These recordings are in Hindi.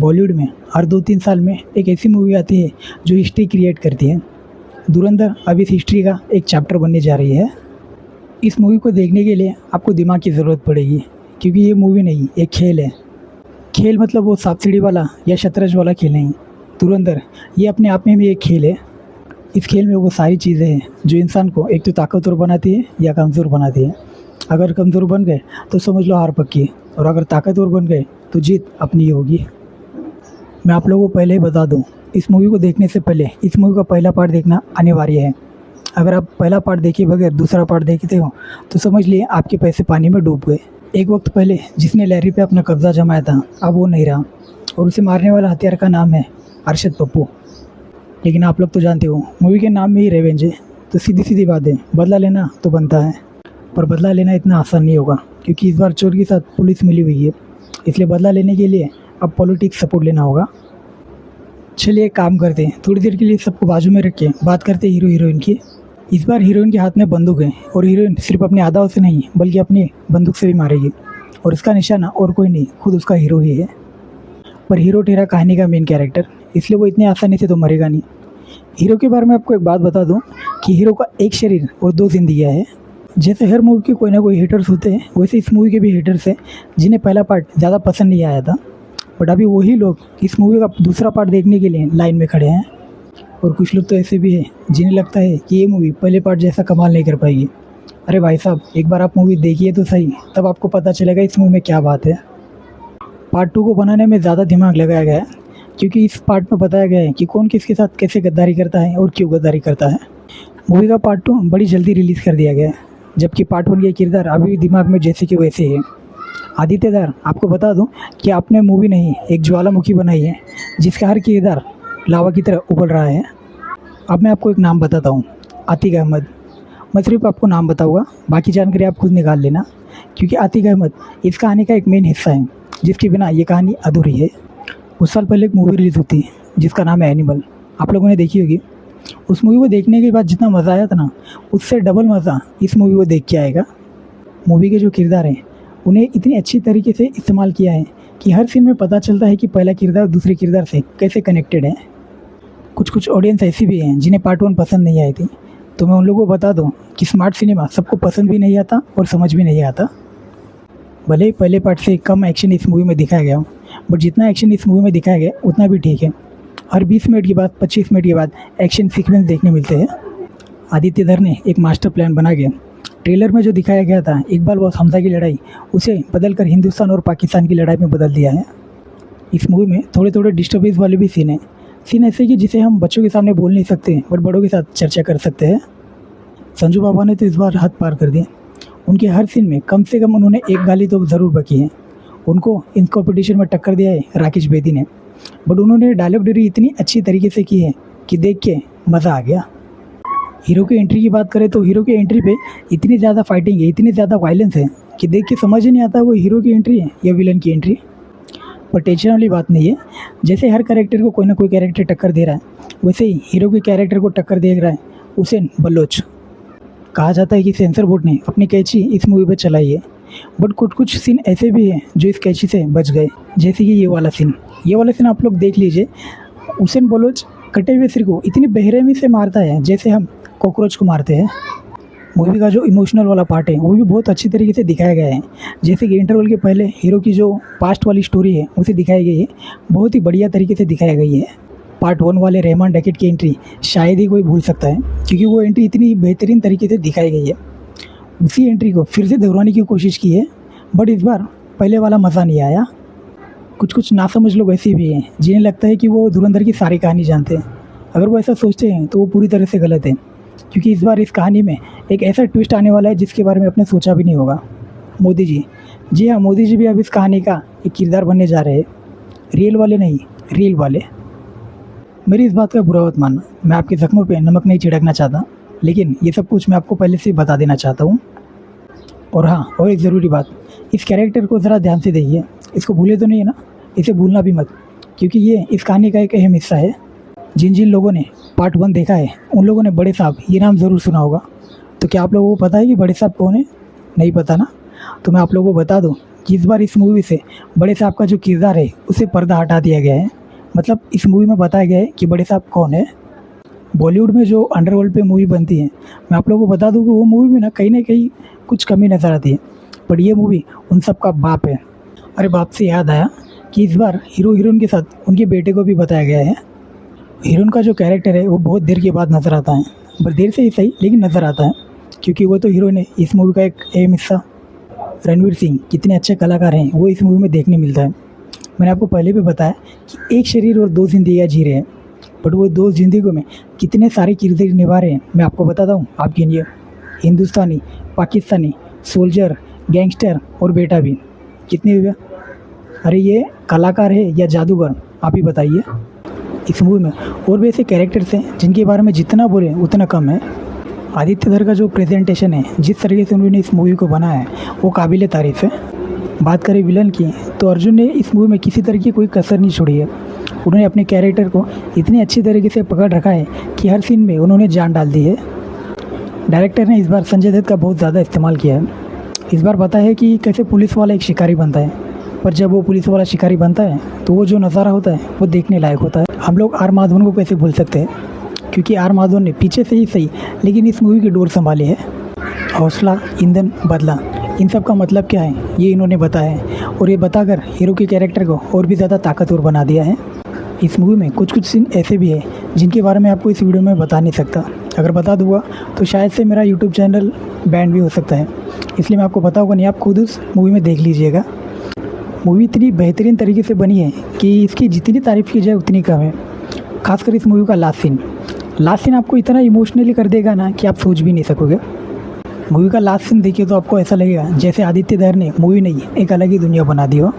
बॉलीवुड में हर 2-3 साल में एक ऐसी मूवी आती है जो हिस्ट्री क्रिएट करती है। धुरंधर अब इस हिस्ट्री का एक चैप्टर बनने जा रही है। इस मूवी को देखने के लिए आपको दिमाग की ज़रूरत पड़ेगी, क्योंकि ये मूवी नहीं, एक खेल है। खेल मतलब वो सांप सीढ़ी वाला या शतरंज वाला खेल नहीं। धुरंधर ये अपने आप में भी एक खेल है। इस खेल में वो सारी चीज़ें हैं जो इंसान को एक तो ताकतवर बनाती है या कमज़ोर बनाती है। अगर कमज़ोर बन गए तो समझ लो हार पक्की, और अगर ताकतवर बन गए तो जीत अपनी ही होगी। मैं आप लोगों को पहले ही बता दूं, इस मूवी को देखने से पहले इस मूवी का पहला पार्ट देखना अनिवार्य है। अगर आप पहला पार्ट देखे बगैर दूसरा पार्ट देखते हो तो समझ लिए आपके पैसे पानी में डूब गए। एक वक्त पहले जिसने लैरी पे अपना कब्ज़ा जमाया था अब वो नहीं रहा, और उसे मारने वाला हथियार का नाम है अरशद पप्पू। लेकिन आप लोग तो जानते हो मूवी के नाम में ही रेवेंज है, तो सीधी सीधी बात है, बदला लेना तो बनता है। पर बदला लेना इतना आसान नहीं होगा, क्योंकि इस बार चोर के साथ पुलिस मिली हुई है। इसलिए बदला लेने के लिए अब पॉलिटिक्स सपोर्ट लेना होगा। चलिए एक काम करते हैं, थोड़ी देर के लिए सबको बाजू में रख के बात करते हैं हीरो हीरोइन की। इस बार हीरोइन के हाथ में बंदूक है, और हीरोइन सिर्फ अपने आदाओं से नहीं बल्कि अपनी बंदूक से भी मारेगी, और इसका निशाना और कोई नहीं, खुद उसका हीरो ही है। पर हीरो ठहरा कहानी का मेन कैरेक्टर, इसलिए वो इतनी आसानी से तो मरेगा नहीं। हीरो के बारे में आपको एक बात बता दूं कि हीरो का एक शरीर और 2 जिंदगियाँ हैं। जैसे हर मूवी के कोई ना कोई हेटर्स होते हैं, वैसे इस मूवी के भी हेटर्स हैं जिन्हें पहला पार्ट ज़्यादा पसंद नहीं आया था। बट अभी वही लोग इस मूवी का दूसरा पार्ट देखने के लिए लाइन में खड़े हैं। और कुछ लोग तो ऐसे भी हैं जिन्हें लगता है कि ये मूवी पहले पार्ट जैसा कमाल नहीं कर पाएगी। अरे भाई साहब, एक बार आप मूवी देखिए तो सही, तब आपको पता चलेगा इस मूवी में क्या बात है। पार्ट 2 को बनाने में ज़्यादा दिमाग लगाया गया है, क्योंकि इस पार्ट में बताया गया है कि कौन किसके साथ कैसे गद्दारी करता है और क्यों गद्दारी करता है। मूवी का पार्ट 2 बड़ी जल्दी रिलीज़ कर दिया गया है, जबकि पार्ट 1 के किरदार अभी भी दिमाग में जैसे कि वैसे है। आदित्यदार आपको बता दूं कि आपने मूवी नहीं एक ज्वालामुखी बनाई है, जिसका हर किरदार लावा की तरह उबल रहा है। अब मैं आपको एक नाम बताता हूँ, आतिक अहमद। मैं सिर्फ आपको नाम बताऊँगा, बाकी जानकारी आप खुद निकाल लेना, क्योंकि आतिक अहमद इस कहानी का एक मेन हिस्सा है, जिसके बिना ये कहानी अधूरी है। कुछ साल पहले एक मूवी रिलीज़ होती है जिसका नाम है एनिमल, आप लोगों ने देखी होगी। उस मूवी को देखने के बाद जितना मज़ा आया था ना, उससे डबल मज़ा इस मूवी को देख के आएगा। मूवी के जो किरदार हैं उन्हें इतनी अच्छी तरीके से इस्तेमाल किया है कि हर सीन में पता चलता है कि पहला किरदार दूसरे किरदार से कैसे कनेक्टेड है। कुछ ऑडियंस ऐसी भी हैं जिन्हें पार्ट 1 पसंद नहीं आई थी, तो मैं उन लोगों को बता दूं कि स्मार्ट सिनेमा सबको पसंद भी नहीं आता और समझ भी नहीं आता। भले ही पहले पार्ट से कम एक्शन इस मूवी में दिखाया गया हो, बट जितना एक्शन इस मूवी में दिखाया गया उतना भी ठीक है। हर 20 मिनट के बाद 25 मिनट के बाद एक्शन सीक्वेंस देखने मिलते हैं। आदित्यधर ने एक मास्टर प्लान बना के ट्रेलर में जो दिखाया गया था इकबाल और हमजा की लड़ाई, उसे बदलकर हिंदुस्तान और पाकिस्तान की लड़ाई में बदल दिया है। इस मूवी में थोड़े थोड़े डिस्टर्बेंस वाले भी सीन हैं, सीन ऐसे कि जिसे हम बच्चों के सामने बोल नहीं सकते बट बड़ों के साथ चर्चा कर सकते हैं। संजू बाबा ने तो इस बार हद पार कर दिए। उनके हर सीन में कम से कम उन्होंने एक गाली तो ज़रूर बकी है। उनको इन कॉम्पिटिशन में टक्कर दिया है राकेश बेदी ने, बट उन्होंने डायलॉग डिलीवरी इतनी अच्छी तरीके से की है कि देख के मज़ा आ गया। हीरो की एंट्री की बात करें तो हीरो की एंट्री पे इतनी ज़्यादा फाइटिंग है, इतनी ज़्यादा वायलेंस है कि देख के समझ ही नहीं आता वो हीरो की एंट्री है या विलन की एंट्री। पर टेंशन वाली बात नहीं है, जैसे हर कैरेक्टर को कोई ना कोई कैरेक्टर टक्कर दे रहा है, वैसे ही हीरो के कैरेक्टर को टक्कर दे रहा है हुसैन बलोच। कहा जाता है कि सेंसर बोर्ड ने अपनी कैची इस मूवी पर चलाई है, बट कुछ सीन ऐसे भी हैं जो इस कैची से बच गए, जैसे कि ये वाला सीन आप लोग देख लीजिए। हुसैन बलोच कटे हुए सिर को इतनी बेरहमी से मारता है जैसे हम कॉकरोच को मारते हैं। मूवी का जो इमोशनल वाला पार्ट है वो भी बहुत अच्छी तरीके से दिखाया गया है, जैसे कि इंटरवल के पहले हीरो की जो पास्ट वाली स्टोरी है उसे दिखाई गई है, बहुत ही बढ़िया तरीके से दिखाई गई है। पार्ट 1 वाले रहमान डकैत की एंट्री शायद ही कोई भूल सकता है, क्योंकि वो एंट्री इतनी बेहतरीन तरीके से दिखाई गई है। उसी एंट्री को फिर से दोहराने की कोशिश की है, बट इस बार पहले वाला मज़ा नहीं आया। कुछ नासमझ लोग ऐसे भी हैं जिन्हें लगता है कि वो धुरंधर की सारी कहानी जानते हैं। अगर वो ऐसा सोचते हैं तो वो पूरी तरह से गलत है, क्योंकि इस बार इस कहानी में एक ऐसा ट्विस्ट आने वाला है जिसके बारे में आपने सोचा भी नहीं होगा। मोदी जी हाँ, मोदी जी भी अब इस कहानी का एक किरदार बनने जा रहे हैं। रियल वाले नहीं, रियल वाले। मेरी इस बात का बुरा मत मानना, मैं आपके जख्मों पे नमक नहीं छिड़कना चाहता, लेकिन ये सब कुछ मैं आपको पहले से बता देना चाहता हूँ। और हाँ, और एक ज़रूरी बात, इस कैरेक्टर को ज़रा ध्यान से देखिए, इसको भूले तो नहीं है ना, इसे भूलना भी मत, क्योंकि ये इस कहानी का एक अहम हिस्सा है। जिन लोगों ने पार्ट 1 देखा है उन लोगों ने बड़े साहब ये नाम ज़रूर सुना होगा। तो क्या आप लोगों को पता है कि बड़े साहब कौन है? नहीं पता ना? तो मैं आप लोगों को बता दूं कि इस बार इस मूवी से बड़े साहब का जो किरदार है उसे पर्दा हटा दिया गया है। मतलब इस मूवी में बताया गया है कि बड़े साहब कौन है। बॉलीवुड में जो अंडरवर्ल्ड पे मूवी बनती है, मैं आप लोगों को बता दूं कि वो मूवी में ना कहीं कुछ कमी नज़र आती है, पर ये मूवी उन सब का बाप है। अरे बाप से याद आया कि इस बार हीरो हीरोइन के साथ उनके बेटे को भी बताया गया है। हीरोइन का जो कैरेक्टर है वो बहुत देर के बाद नज़र आता है, पर देर से ही सही लेकिन नज़र आता है, क्योंकि वो तो हीरोइन है इस मूवी का एक अहम हिस्सा। रणवीर सिंह कितने अच्छे कलाकार हैं वो इस मूवी में देखने मिलता है। मैंने आपको पहले भी बताया कि एक शरीर और दो जिंदगियाँ जी रहे हैं, बट वो दो जिंदगियों में कितने सारे किरदार निभा रहे हैं मैं आपको बताता हूँ। आप गिनिए, हिंदुस्तानी, पाकिस्तानी, सोल्जर, गैंगस्टर और बेटा भी, कितने हुए? अरे ये कलाकार है या जादूगर, आप ही बताइए। इस मूवी में और भी ऐसे कैरेक्टर्स हैं जिनके बारे में जितना बोले उतना कम है। आदित्य धर का जो प्रेजेंटेशन है, जिस तरीके से उन्होंने इस मूवी को बनाया है, वो काबिल तारीफ़ है। बात करें विलन की, तो अर्जुन ने इस मूवी में किसी तरह की कोई कसर नहीं छोड़ी है। उन्होंने अपने कैरेक्टर को इतनी अच्छी तरीके से पकड़ रखा है कि हर सीन में उन्होंने जान डाल दी है। डायरेक्टर ने इस बार संजय दत्त का बहुत ज़्यादा इस्तेमाल किया है। इस बार पता है कि कैसे पुलिस वाला एक शिकारी बनता है, पर जब वो पुलिस वाला शिकारी बनता है तो वो जो नज़ारा होता है वो देखने लायक होता है। हम लोग आर माधवन को कैसे भूल सकते हैं, क्योंकि आर माधवन ने पीछे से ही सही लेकिन इस मूवी की डोर संभाली है। हौसला, ईंधन, बदला, इन सब का मतलब क्या है ये इन्होंने बताया है, और ये बताकर हीरो के कैरेक्टर को और भी ज़्यादा ताकतवर बना दिया है। इस मूवी में कुछ सीन ऐसे भी है जिनके बारे में आपको इस वीडियो में बता नहीं सकता। अगर बता दूंगा तो शायद से मेरा यूट्यूब चैनल बैन भी हो सकता है, इसलिए मैं आपको बताऊंगा नहीं, आप खुद उस मूवी में देख लीजिएगा। मूवी इतनी बेहतरीन तरीके से बनी है कि इसकी जितनी तारीफ़ की जाए उतनी कम है। खासकर इस मूवी का लास्ट सीन आपको इतना इमोशनली कर देगा ना कि आप सोच भी नहीं सकोगे। मूवी का लास्ट सीन देखिए तो आपको ऐसा लगेगा जैसे आदित्य धर ने मूवी नहीं एक अलग ही दुनिया बना दी हो।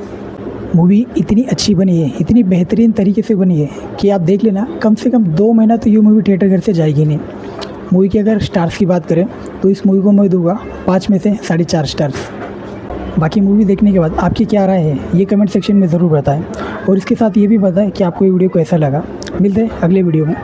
मूवी इतनी अच्छी बनी है, इतनी बेहतरीन तरीके से बनी है कि आप देख लेना, कम से कम 2 महीना तो ये मूवी थिएटर घर से जाएगी नहीं। मूवी की अगर स्टार्स की बात करें तो इस मूवी को मैं दूंगा 5 में से 4.5 स्टार्स। बाकी मूवी देखने के बाद आपकी क्या राय है ये कमेंट सेक्शन में ज़रूर बताएं, और इसके साथ ये भी बताएं कि आपको ये वीडियो कैसा लगा। मिलते हैं अगले वीडियो में।